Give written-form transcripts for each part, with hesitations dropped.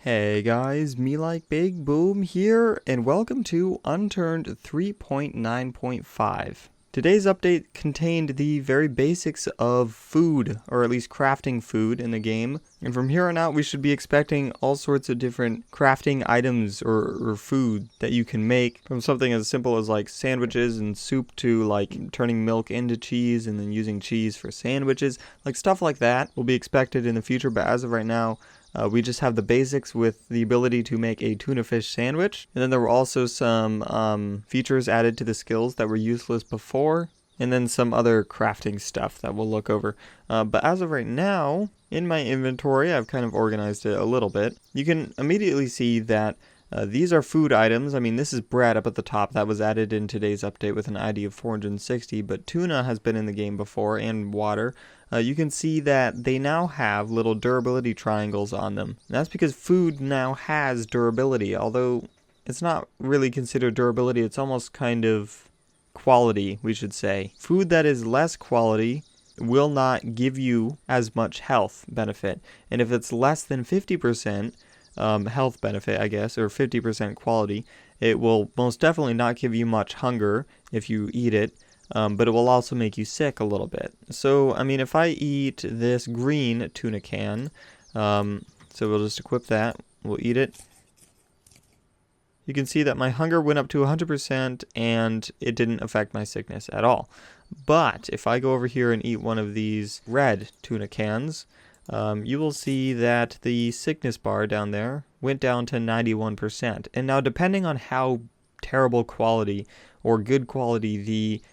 Hey guys, MeLikeBigBoom here, and welcome to Unturned 3.9.5. Today's update contained the very basics of food, or at least crafting food in the game, and from here on out we should be expecting all sorts of different crafting items or food that you can make, from something as simple as like sandwiches and soup to like turning milk into cheese and then using cheese for sandwiches. Like stuff like that will be expected in the future, but as of right now, we just have the basics with the ability to make a tuna fish sandwich. And then there were also some features added to the skills that were useless before. And then some other crafting stuff that we'll look over. But as of right now, in my inventory, I've kind of organized it a little bit. You can immediately see that these are food items. I mean, this is bread up at the top. That was added in today's update with an ID of 460. But tuna has been in the game before, and water. You can see that they now have little durability triangles on them. And that's because food now has durability, although it's not really considered durability. It's almost kind of quality, we should say. Food that is less quality will not give you as much health benefit. And if it's less than 50% health benefit, I guess, or 50% quality, it will most definitely not give you much hunger if you eat it. But it will also make you sick a little bit. So, I mean, if I eat this green tuna can, so we'll just equip that, we'll eat it. You can see that my hunger went up to 100% and it didn't affect my sickness at all. But if I go over here and eat one of these red tuna cans, you will see that the sickness bar down there went down to 91%. And now, depending on how terrible quality or good quality the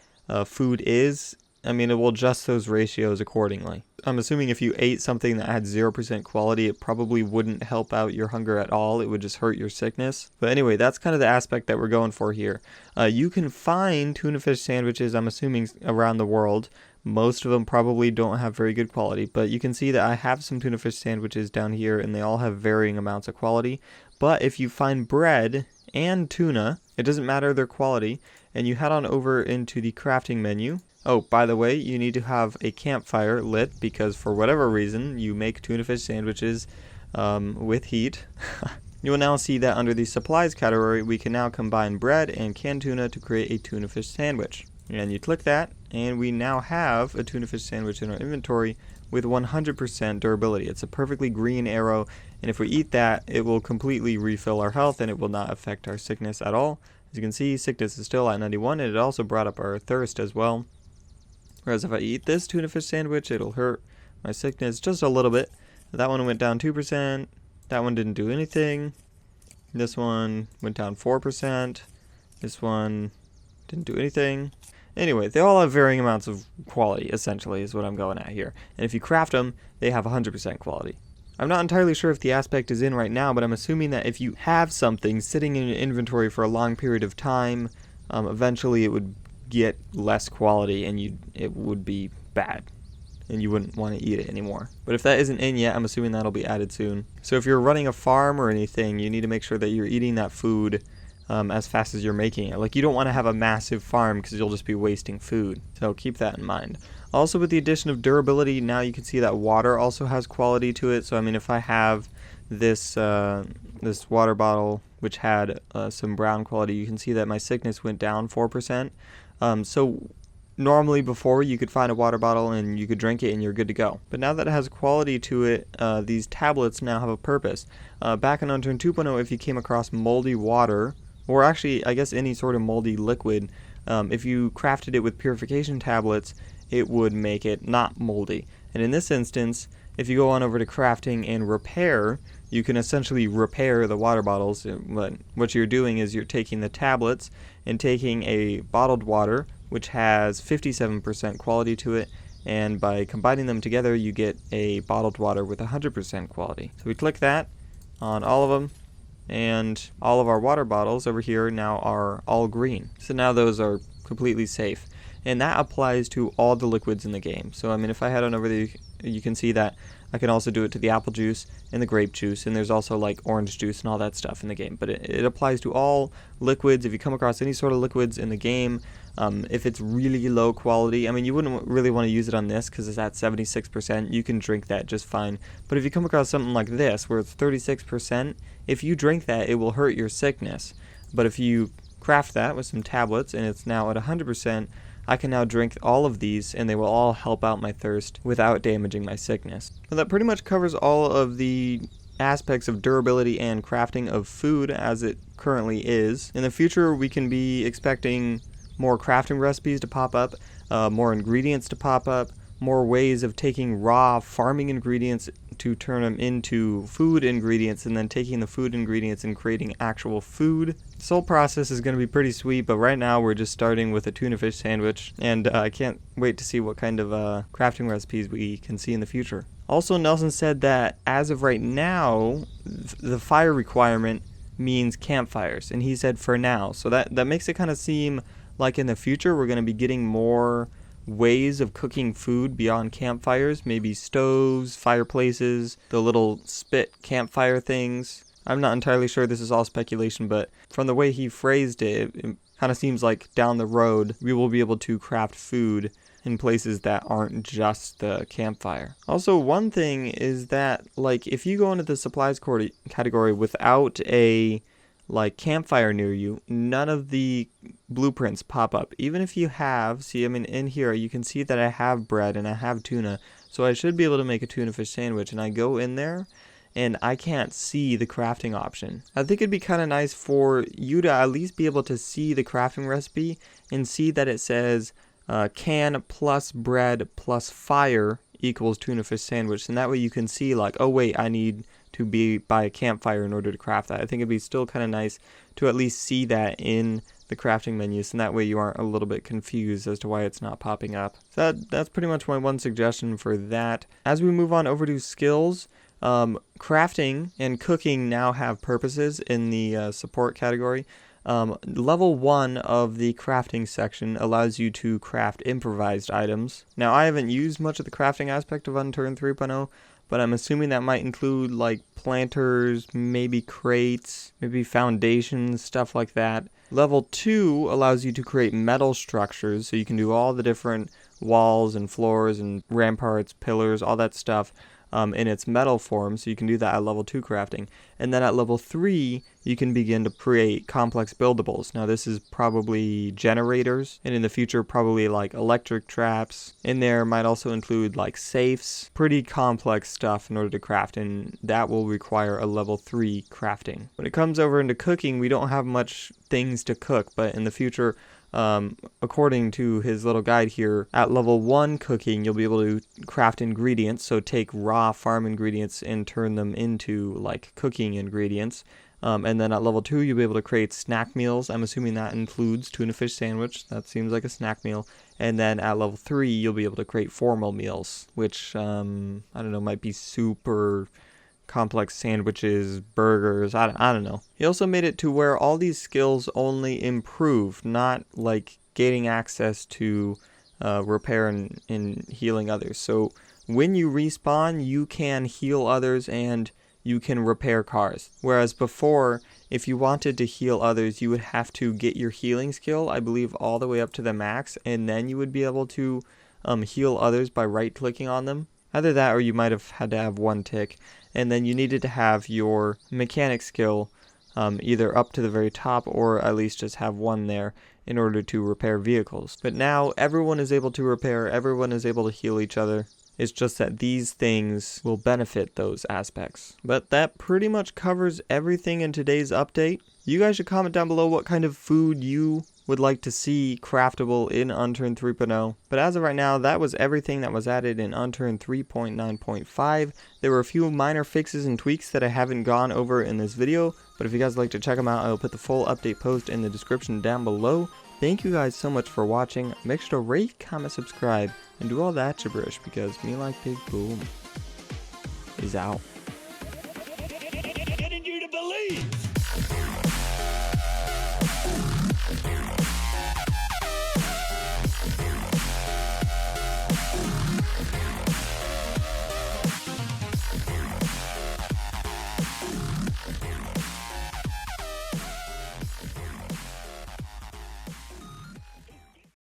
food is, I mean, it will adjust those ratios accordingly. I'm assuming if you ate something that had 0% quality, it probably wouldn't help out your hunger at all. It would just hurt your sickness. But anyway, that's kind of the aspect that we're going for here. You can find tuna fish sandwiches, I'm assuming, around the world. Most of them probably don't have very good quality, but you can see that I have some tuna fish sandwiches down here, and they all have varying amounts of quality. But if you find bread and tuna, it doesn't matter their quality, and you head on over into the crafting menu. Oh, by the way, you need to have a campfire lit because for whatever reason you make tuna fish sandwiches with heat. You will now see that under the supplies category we can now combine bread and canned tuna to create a tuna fish sandwich. And you click that and we now have a tuna fish sandwich in our inventory with 100% durability. It's a perfectly green arrow, and if we eat that, it will completely refill our health and it will not affect our sickness at all. As you can see, sickness is still at 91, and it also brought up our thirst as well. Whereas if I eat this tuna fish sandwich, it'll hurt my sickness just a little bit. That one went down 2%. That one didn't do anything. This one went down 4%. This one didn't do anything. Anyway, they all have varying amounts of quality, essentially, is what I'm going at here. And if you craft them, they have 100% quality. I'm not entirely sure if the aspect is in right now, but I'm assuming that if you have something sitting in your inventory for a long period of time, eventually it would get less quality and it would be bad and you wouldn't want to eat it anymore. But if that isn't in yet, I'm assuming that'll be added soon. So if you're running a farm or anything, you need to make sure that you're eating that food as fast as you're making it. Like, you don't want to have a massive farm because you'll just be wasting food. So keep that in mind. Also, with the addition of durability, now you can see that water also has quality to it. So I mean, if I have this this water bottle which had some brown quality, you can see that my sickness went down 4%. So normally before you could find a water bottle and you could drink it and you're good to go. But now that it has quality to it, these tablets now have a purpose. Back in Unturned 2.0, if you came across moldy water, or actually I guess any sort of moldy liquid, if you crafted it with purification tablets, it would make it not moldy. And in this instance, if you go on over to crafting and repair, you can essentially repair the water bottles. What you're doing is you're taking the tablets and taking a bottled water, which has 57% quality to it, and by combining them together, you get a bottled water with 100% quality. So we click that on all of them, and all of our water bottles over here now are all green. So now those are completely safe. And that applies to all the liquids in the game. So I mean, if I head on over there, you can see that I can also do it to the apple juice and the grape juice, and there's also like orange juice and all that stuff in the game. But it applies to all liquids. If you come across any sort of liquids in the game, if it's really low quality, I mean, you wouldn't really want to use it on this because it's at 76%. You can drink that just fine. But if you come across something like this where it's 36%, if you drink that, it will hurt your sickness. But if you craft that with some tablets and it's now at 100%, I can now drink all of these and they will all help out my thirst without damaging my sickness. So that pretty much covers all of the aspects of durability and crafting of food as it currently is. In the future, we can be expecting more crafting recipes to pop up, more ingredients to pop up, more ways of taking raw farming ingredients to turn them into food ingredients, and then taking the food ingredients and creating actual food. This whole process is going to be pretty sweet, but right now we're just starting with a tuna fish sandwich, and I can't wait to see what kind of crafting recipes we can see in the future. Also, Nelson said that as of right now, the fire requirement means campfires, and he said for now, so that makes it kind of seem like in the future we're going to be getting more ways of cooking food beyond campfires, maybe stoves, fireplaces, the little spit campfire things. I'm not entirely sure, this is all speculation, but from the way he phrased it, it kind of seems like down the road we will be able to craft food in places that aren't just the campfire. Also, one thing is that, like, if you go into the supplies category without a campfire near you, none of the blueprints pop up. Even if you have, see, I mean, in here you can see that I have bread and I have tuna, so I should be able to make a tuna fish sandwich, and I go in there and I can't see the crafting option. I think it'd be kind of nice for you to at least be able to see the crafting recipe and see that it says can plus bread plus fire equals tuna fish sandwich, and that way you can see like, oh wait, I need to be by a campfire in order to craft that. I think it'd be still kind of nice to at least see that in the crafting menus, and that way you aren't a little bit confused as to why it's not popping up. So that's pretty much my one suggestion for that. As we move on over to skills, crafting and cooking now have purposes in the support category. Level 1 of the crafting section allows you to craft improvised items. Now, I haven't used much of the crafting aspect of Unturned 3.0, but I'm assuming that might include like planters, maybe crates, maybe foundations, stuff like that. Level 2 allows you to create metal structures, so you can do all the different walls and floors and ramparts, pillars, all that stuff in its metal form, so you can do that at level 2 crafting. And then at level 3, you can begin to create complex buildables. Now this is probably generators, and in the future probably like electric traps. In there might also include like safes, pretty complex stuff in order to craft, and that will require a level 3 crafting. When it comes over into cooking, we don't have much things to cook, but in the future, according to his little guide here, at level 1 cooking, you'll be able to craft ingredients, so take raw farm ingredients and turn them into like cooking ingredients. And then at level 2, you'll be able to create snack meals. I'm assuming that includes tuna fish sandwich. That seems like a snack meal. And then at level 3, you'll be able to create formal meals, which, I don't know, might be soup or complex sandwiches, burgers, I don't know. He also made it to where all these skills only improve, not like gaining access to repair and healing others. So when you respawn, you can heal others and you can repair cars. Whereas before, if you wanted to heal others, you would have to get your healing skill, I believe, all the way up to the max, and then you would be able to heal others by right-clicking on them. Either that or you might have had to have one tick, and then you needed to have your mechanic skill either up to the very top or at least just have one there in order to repair vehicles. But now everyone is able to repair, everyone is able to heal each other. It's just that these things will benefit those aspects. But that pretty much covers everything in today's update. You guys should comment down below what kind of food you would like to see craftable in Unturned 3.0. But as of right now, that was everything that was added in Unturned 3.9.5. There were a few minor fixes and tweaks that I haven't gone over in this video, but if you guys would like to check them out, I will put the full update post in the description down below. Thank you guys so much for watching. Make sure to rate, comment, subscribe, and do all that gibberish, because MeLikeBigBoom is out. Getting you to believe.